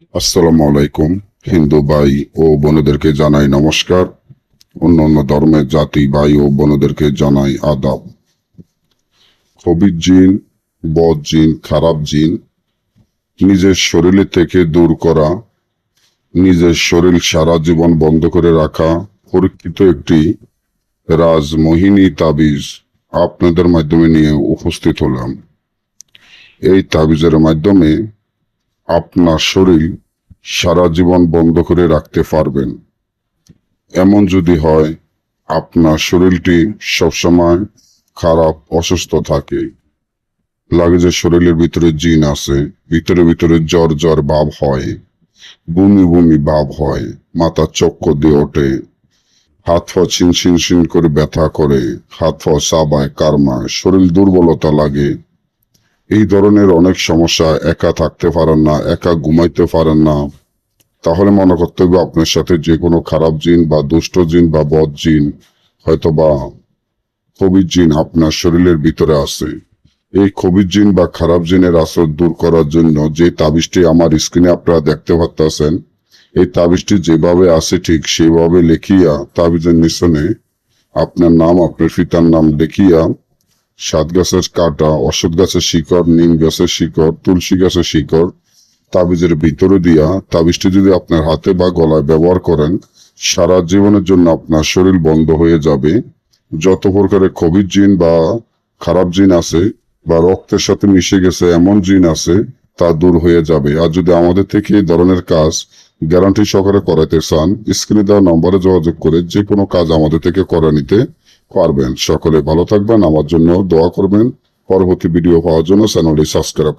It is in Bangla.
আসসালামু আলাইকুম। হিন্দু ভাই ও বোনেদেরকে জানাই নমস্কার। অন্যান্য ধর্মের জাতি ভাই ও বোনেদেরকে জানাই আদাব। খবির জিন, বদ জিন, খারাপ জিন নিজের শরীরে থেকে দূর করা, নিজের শরীর সারা জীবন বন্ধ করে রাখা পরীক্ষিত একটি রাজমোহিনী তাবিজ আপনাদের মাধ্যমে নিয়ে উপস্থিত হলাম। এই তাবিজের মাধ্যমে আপনার শরীর সারা জীবন বন্ধ করে রাখতে পারবেন। এমন যদি হয় আপনার শরীরটি সবসময় খারাপ অসুস্থ থাকে, লাগে যে শরীরের ভিতরে জিন আছে, ভিতরে ভিতরে জ্বর জ্বর ভাব হয়, বমি বমি ভাব হয়, মাথা চক্কর দিয়ে ওঠে, হাত পা ছিন ছিন ছিন করে ব্যথা করে, হাত পা চাবায় কারমায়, শরীর দুর্বলতা লাগে, এই ধরনের অনেক সমস্যা, একা থাকতে পারেন না, একা ঘুমাইতে পারেন না, তাহলে মনে করতে হবে আপনার সাথে যে কোনো খারাপ জিন বা দুষ্ট জিন বা বদ জিন হয়তো বা খবির জিন আপনার শরীরের ভিতরে আছে। এই খবির জিন বা খারাপ জিনের আসর দূর করার জন্য যে তাবিজটি আমার স্ক্রিনে আপনারা দেখতে পাচ্ছেন, এই তাবিজটি যেভাবে আছে ঠিক সেভাবে লিখিয়া তাবিজের নিচনে আপনার নাম, আপনার পিতার নাম লিখিয়া 7 গাছের কাটা, অশ্বত্থ গাছের শিকড়, নিম গাছের শিকড়, তুলসী গাছের শিকড় তাবিজের ভিতরে দিয়া তাবিজটি যদি আপনার হাতে বা গলায় ব্যবহার করেন, সারা জীবনের জন্য আপনার শরীর বন্ধ হয়ে যাবে। যত প্রকারের খবির জিন বা খারাপ জিন আছে বা রক্তের সাথে মিশে গেছে এমন জিন আছে, তা দূর হয়ে যাবে। আর যদি আমাদের থেকে এই ধরনের কাজ গ্যারান্টি সহকারে করাতে চান, স্ক্রিনে দেওয়া নম্বরে যোগাযোগ করে যে কোনো কাজ আমাদের থেকে করে নিতে পারবেন। সকলে ভালো থাকবেন, আমার জন্য দোয়া করবেন। পরবর্তী ভিডিও পাওয়ার জন্য চ্যানেলটি সাবস্ক্রাইব